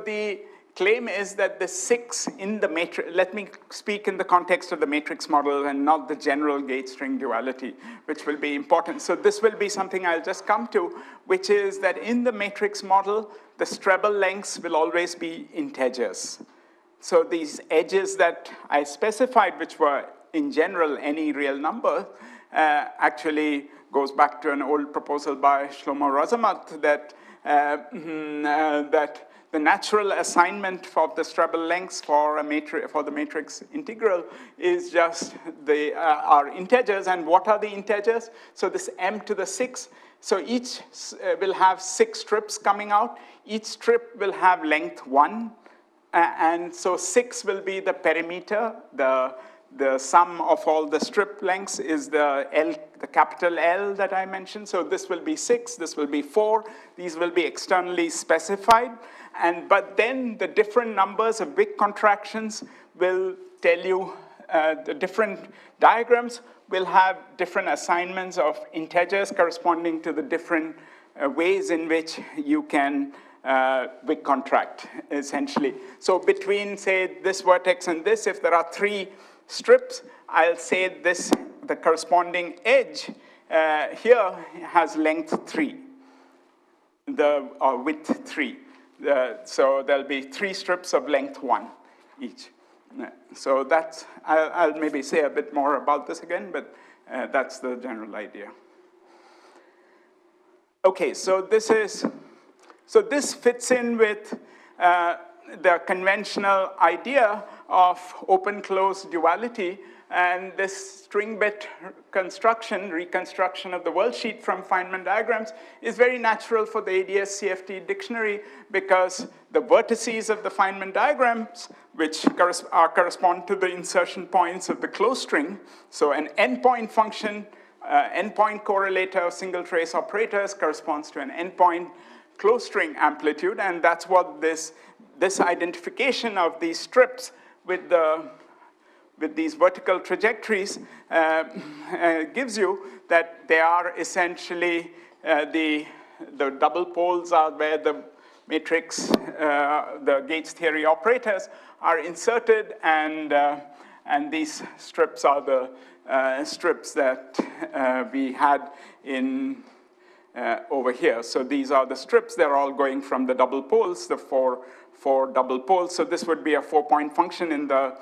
the claim is that the 6 in the matrix, let me speak in the context of the matrix model and not the general gauge string duality, which will be important. So this will be something I'll just come to, which is that in the matrix model, the Strebel lengths will always be integers. So these edges that I specified, which were in general any real number, actually goes back to an old proposal by Shlomo Rosamat that, that the natural assignment of the treble lengths for the matrix integral is just our integers. And what are the integers? So this m to the 6. So each will have 6 strips coming out. Each strip will have length 1. And so 6 will be the perimeter. The sum of all the strip lengths is the capital L that I mentioned. So this will be 6, this will be 4. These will be externally specified. But then the different numbers of big contractions will tell you the different diagrams will have different assignments of integers corresponding to the different ways in which you can big contract, essentially. So between, say, this vertex and this, if there are 3 strips, I'll say the corresponding edge here has length 3, or width 3. So there'll be 3 strips of length 1 each. So that's, I'll maybe say a bit more about this again, but that's the general idea. Okay, so this fits in with the conventional idea of open-close duality, and this string bit reconstruction of the world sheet from Feynman diagrams is very natural for the ADS-CFT dictionary because the vertices of the Feynman diagrams, which correspond to the insertion points of the closed string, so an endpoint function, endpoint correlator of single trace operators corresponds to an endpoint closed string amplitude, and that's what this identification of these strips with these vertical trajectories gives you, that they are essentially the double poles are where the matrix, the gauge theory operators are inserted, and these strips are the strips that we had in over here. So these are the strips. They're all going from the double poles, the four double poles. So this would be a 4-point function in the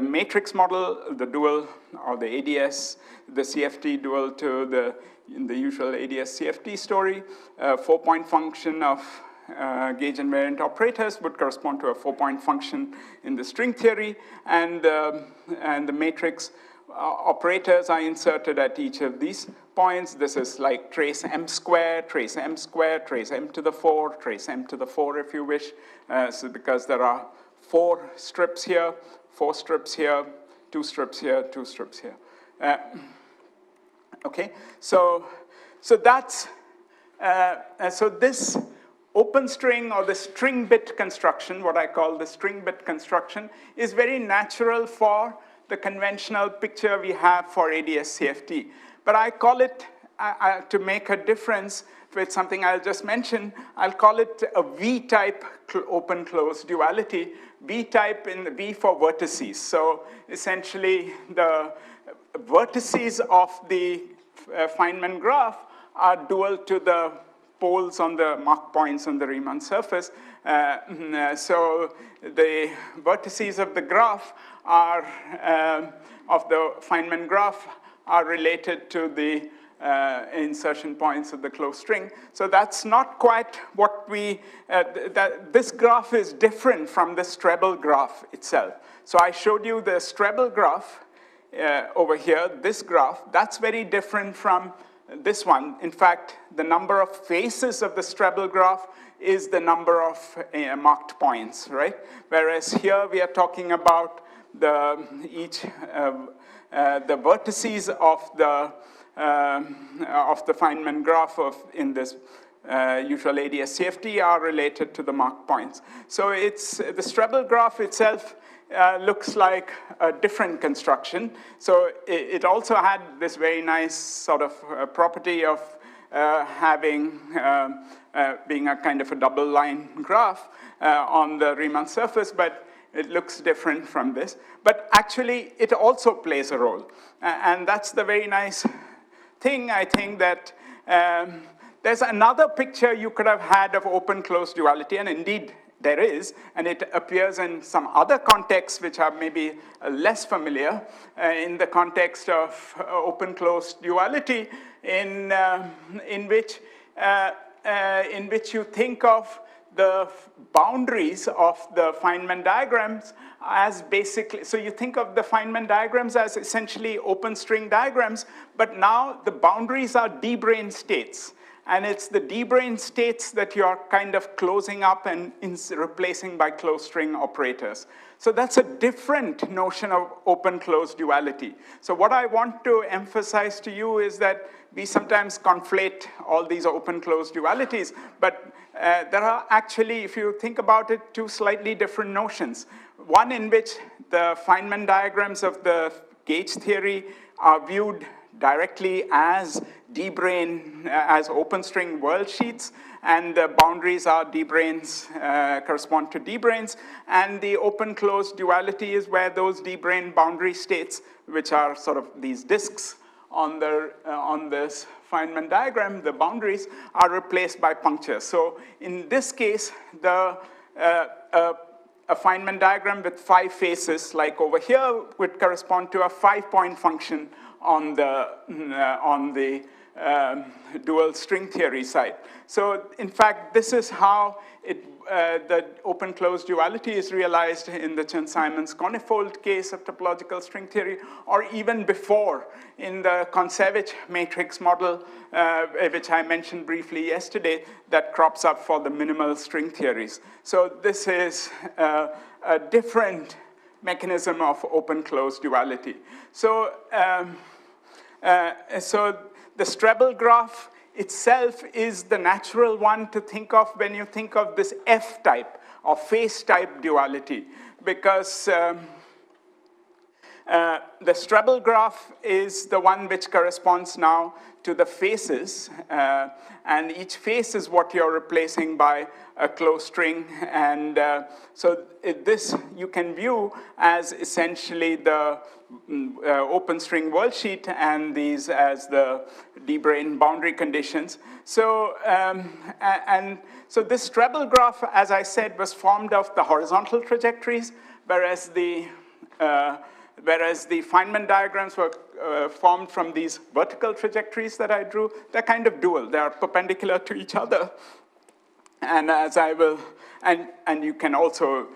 matrix model, the dual, or the ADS, the CFT dual to in the usual ADS-CFT story. A 4-point function of gauge invariant operators would correspond to a 4-point function in the string theory, and the matrix operators are inserted at each of these points. This is like trace m squared, trace m squared, trace m to the 4, trace m to the 4 if you wish. So because there are 4 strips here, 4 strips here, 2 strips here, 2 strips here. Okay, so that's, so this open string or the string bit construction, what I call the string bit construction, is very natural for the conventional picture we have for ADS-CFT. But I call it, to make a difference with something I'll just mention, I'll call it a V-type open-close duality. V-type in the V for vertices. So essentially, the vertices of the Feynman graph are dual to the poles on the mark points on the Riemann surface. So the vertices of the graph are, of the Feynman graph, are related to the insertion points of the closed string. So that's not quite what we, this graph is different from the Strebel graph itself. So I showed you the Strebel graph over here, this graph. That's very different from this one. In fact, the number of faces of the Strebel graph is the number of marked points, right? Whereas here we are talking about the vertices of the Feynman graph in this usual ADS-CFT are related to the mark points. So it's the Strebel graph itself looks like a different construction. So it also had this very nice sort of property of having being a kind of a double line graph on the Riemann surface, but it looks different from this. But actually, it also plays a role. And that's the very nice thing, I think, that there's another picture you could have had of open-close duality, and indeed, there is, and it appears in some other contexts which are maybe less familiar, in the context of open-closed duality, in which you think of the boundaries of the Feynman diagrams as basically, so you think of the Feynman diagrams as essentially open string diagrams, but now the boundaries are D-brane states. And it's the D-brane states that you're kind of closing up and replacing by closed string operators. So that's a different notion of open-closed duality. So what I want to emphasize to you is that we sometimes conflate all these open-closed dualities, but there are actually, if you think about it, two slightly different notions. One in which the Feynman diagrams of the gauge theory are viewed directly as D-brane, as open string world sheets, and the boundaries are D-branes, correspond to D-branes, and the open-closed duality is where those D-brane boundary states, which are sort of these disks on this Feynman diagram, the boundaries are replaced by punctures. So in this case, a Feynman diagram with 5 faces, like over here, would correspond to a 5-point function on the dual string theory side. So in fact, this is how the open-closed duality is realized in the Chern-Simons conifold case of topological string theory, or even before in the Kontsevich matrix model, which I mentioned briefly yesterday, that crops up for the minimal string theories. So this is a different mechanism of open-closed duality. So, so the Strebel graph itself is the natural one to think of when you think of this F-type or face-type duality, because the Strebel graph is the one which corresponds now to the faces, and each face is what you're replacing by a closed string, and so this you can view as essentially the open string world sheet, and these as the D-brane boundary conditions. So, so this Strebel graph, as I said, was formed of the horizontal trajectories, whereas the Feynman diagrams were formed from these vertical trajectories that I drew. They're kind of dual. They are perpendicular to each other. And as I will, and you can also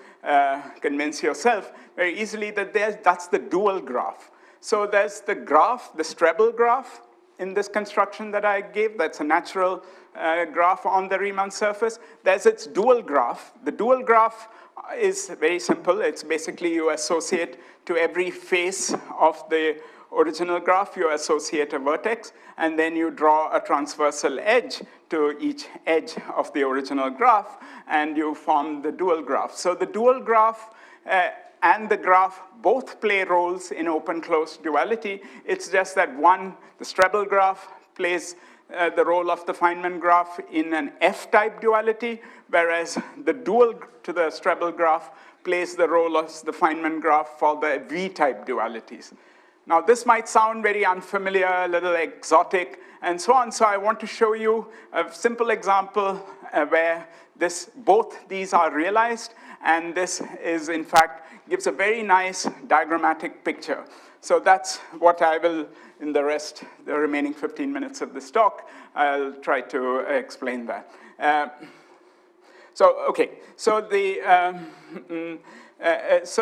convince yourself very easily that that's the dual graph. So there's the graph, the Strebel graph in this construction that I gave. That's a natural graph on the Riemann surface. There's its dual graph. The dual graph is very simple. It's basically you associate to every face of the original graph, you associate a vertex, and then you draw a transversal edge to each edge of the original graph, and you form the dual graph. So the dual graph and the graph both play roles in open-closed duality. It's just that one, the Strebel graph, plays the role of the Feynman graph in an F-type duality, whereas the dual to the Strebel graph plays the role of the Feynman graph for the V-type dualities. Now, this might sound very unfamiliar, a little exotic, and so on, so I want to show you a simple example where both these are realized, and this is, in fact, gives a very nice diagrammatic picture. So that's what I will, in the remaining 15 minutes of this talk, I'll try to explain that. So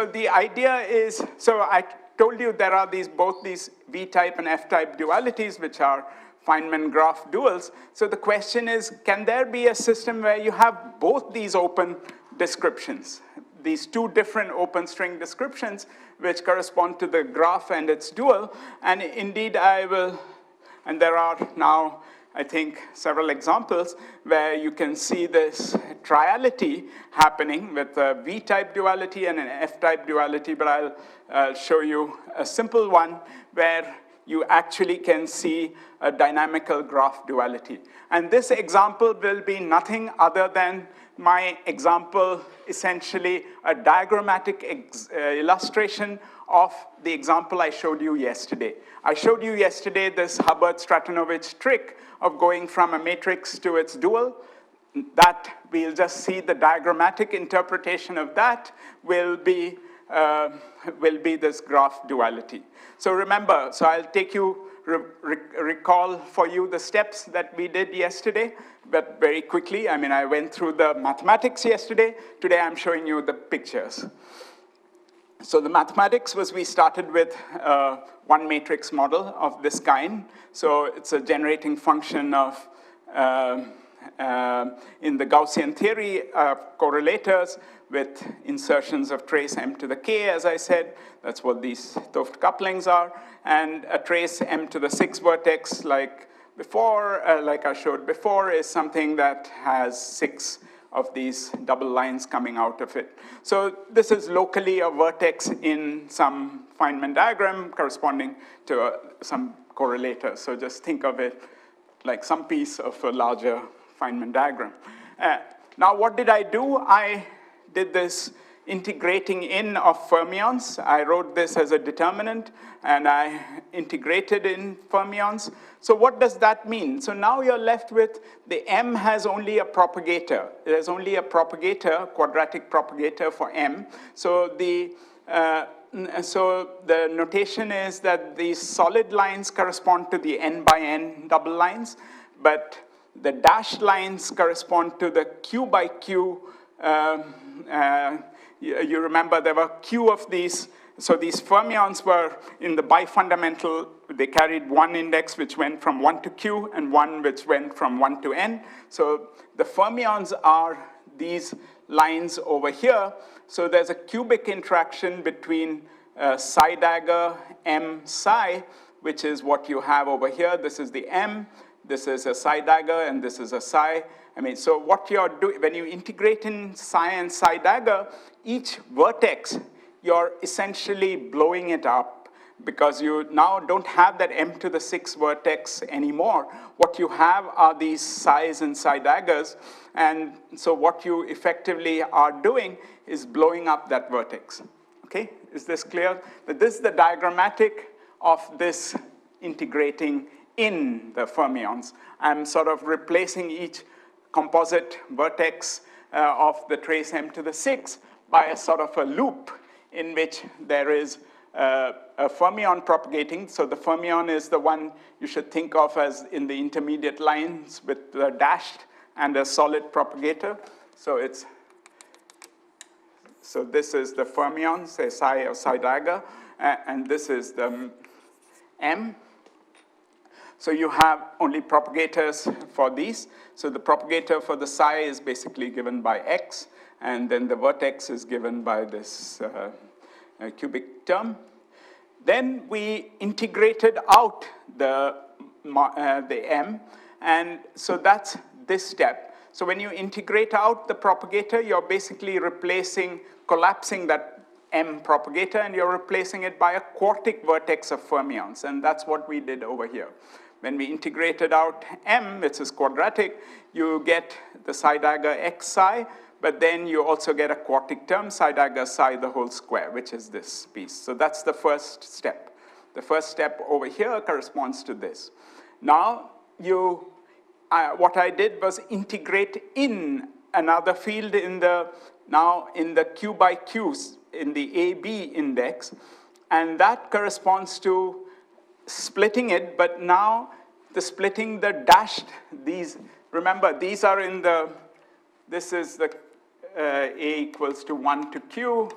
the idea is, so I told you there are both these V-type and F-type dualities, which are Feynman graph duals. So the question is, can there be a system where you have both these open descriptions, these two different open string descriptions, which correspond to the graph and its dual? And indeed, and there are now, I think, several examples where you can see this triality happening with a V-type duality and an F-type duality, but I'll show you a simple one where you actually can see a dynamical graph duality. And this example will be nothing other than my example, essentially a diagrammatic illustration of the example I showed you yesterday. I showed you yesterday this Hubbard-Stratonovich trick of going from a matrix to its dual. that we'll just see the diagrammatic interpretation of that will be this graph duality. So remember, so I'll take you, recall for you the steps that we did yesterday, but very quickly. I mean, I went through the mathematics yesterday. Today I'm showing you the pictures. So the mathematics was we started with one matrix model of this kind. So it's a generating function of, in the Gaussian theory, correlators with insertions of trace m to the k, as I said. That's what these 't Hooft couplings are. And a trace m to the 6 vertex, like before, like I showed before, is something that has 6 of these double lines coming out of it. So this is locally a vertex in some Feynman diagram corresponding to some correlator. So just think of it like some piece of a larger Feynman diagram. Now what did I do? I did this integrating in of fermions. I wrote this as a determinant, and I integrated in fermions. So what does that mean? So now you're left with the m has only a propagator. There's only a propagator, quadratic propagator for m. So the notation is that these solid lines correspond to the n by n double lines, but the dashed lines correspond to the q by q. You remember there were q of these. So these fermions were in the bifundamental. They carried one index which went from 1 to q and one which went from 1 to n. So the fermions are these lines over here. So there's a cubic interaction between psi dagger m psi, which is what you have over here. This is the m, this is a psi dagger, and this is a psi. I mean, so what you're doing, when you integrate in psi and psi dagger, each vertex, you're essentially blowing it up because you now don't have that m to the 6 vertex anymore. What you have are these psis and psi daggers, and so what you effectively are doing is blowing up that vertex. Okay, is this clear? That this is the diagrammatic of this integrating in the fermions. I'm sort of replacing each composite vertex of the trace m to the 6 by a sort of a loop in which there is a fermion propagating. So the fermion is the one you should think of as in the intermediate lines with the dashed and a solid propagator. So this is the fermion, say psi or psi dagger, and this is the m. So you have only propagators for these. So the propagator for the psi is basically given by x, and then the vertex is given by this cubic term. Then we integrated out the m, and so that's this step. So when you integrate out the propagator, you're basically collapsing that m propagator, and you're replacing it by a quartic vertex of fermions, and that's what we did over here. When we integrated out m, which is quadratic, you get the psi dagger x psi, but then you also get a quartic term, psi dagger psi the whole square, which is this piece. So that's the first step. The first step over here corresponds to this. Now, what I did was integrate in another field in the q by q, in the AB index, and that corresponds to splitting it, but now the splitting the dashed, these, remember, these are in the, this is the A equals to 1 to Q,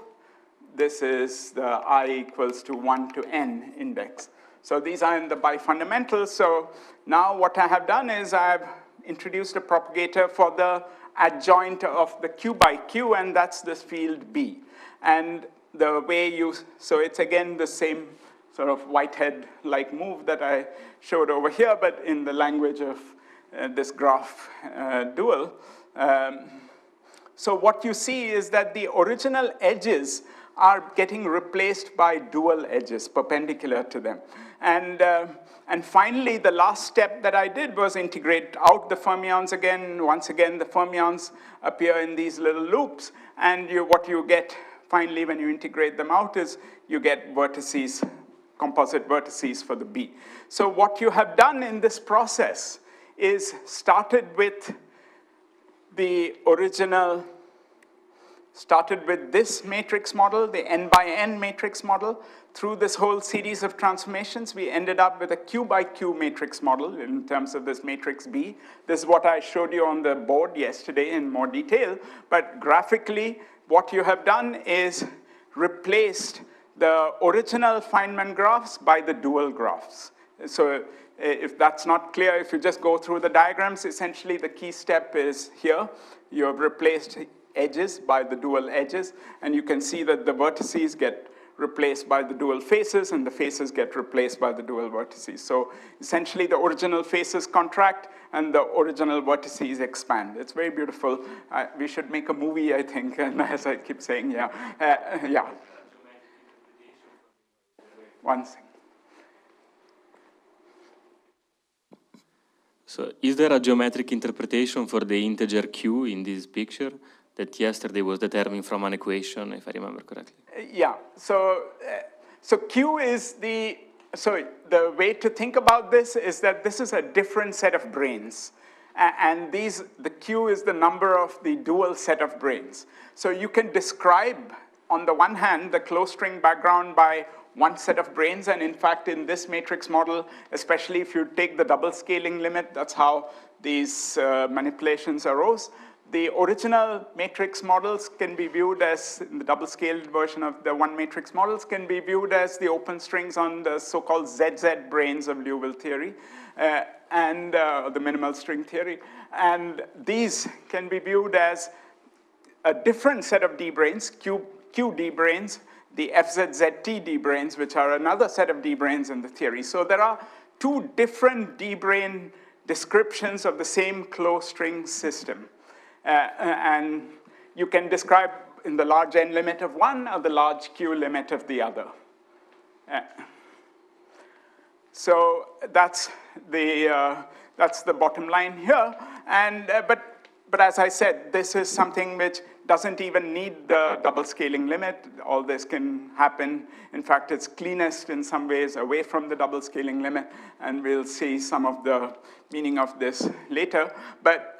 this is the I equals to 1 to N index. So these are in the bifundamentals. So now what I have done is I've introduced a propagator for the adjoint of the Q by Q, and that's this field B. And the way so it's again the same sort of Whitehead-like move that I showed over here, but in the language of this graph dual. So what you see is that the original edges are getting replaced by dual edges perpendicular to them. And finally, the last step that I did was integrate out the fermions again. Once again, the fermions appear in these little loops, and what you get finally when you integrate them out is you get vertices, composite vertices for the B. So what you have done in this process is started with the original started with this matrix model, the n by n matrix model. Through this whole series of transformations, we ended up with a q by q matrix model in terms of this matrix B. This is what I showed you on the board yesterday in more detail, but graphically, what you have done is replaced the original Feynman graphs by the dual graphs. So if that's not clear, if you just go through the diagrams, essentially the key step is here. You have replaced edges by the dual edges, and you can see that the vertices get replaced by the dual faces, and the faces get replaced by the dual vertices. So essentially the original faces contract, and the original vertices expand. It's very beautiful. We should make a movie, I think, and as I keep saying, yeah. Yeah. One second. So is there a geometric interpretation for the integer q in this picture that yesterday was determined from an equation, if I remember correctly? Yeah, so q is so the way to think about this is that this is a different set of branes. And the q is the number of the dual set of branes. So you can describe, on the one hand, the closed string background by one set of branes, and in fact, in this matrix model, especially if you take the double scaling limit, that's how these manipulations arose. The original matrix models can be viewed as, in the double scaled version of the one matrix models, can be viewed as the open strings on the so-called ZZ branes of Liouville theory, and the minimal string theory. And these can be viewed as a different set of D branes, QD branes, the FZZT D branes, which are another set of D branes in the theory. So there are two different D brane descriptions of the same closed string system. And you can describe in the large n limit of one or the large q limit of the other. So that's the bottom line here. And but as I said, this is something which doesn't even need the double scaling limit. All this can happen. In fact, it's cleanest in some ways away from the double scaling limit, and we'll see some of the meaning of this later. But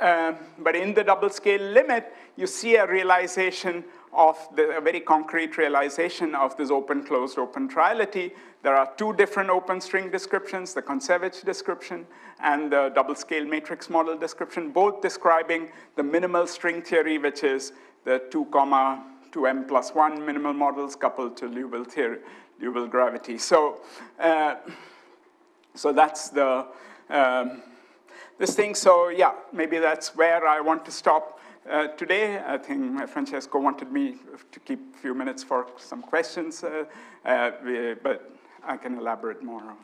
in the double scale limit, you see a realization of a very concrete realization of this open-closed open triality. There are two different open string descriptions, the Kontsevich description and the double scale matrix model description, both describing the minimal string theory, which is the 2,2m plus 1 minimal models coupled to Liouville theory, Liouville gravity. So, so that's the this thing. So yeah, maybe that's where I want to stop today. I think Francesco wanted me to keep a few minutes for some questions, but I can elaborate more on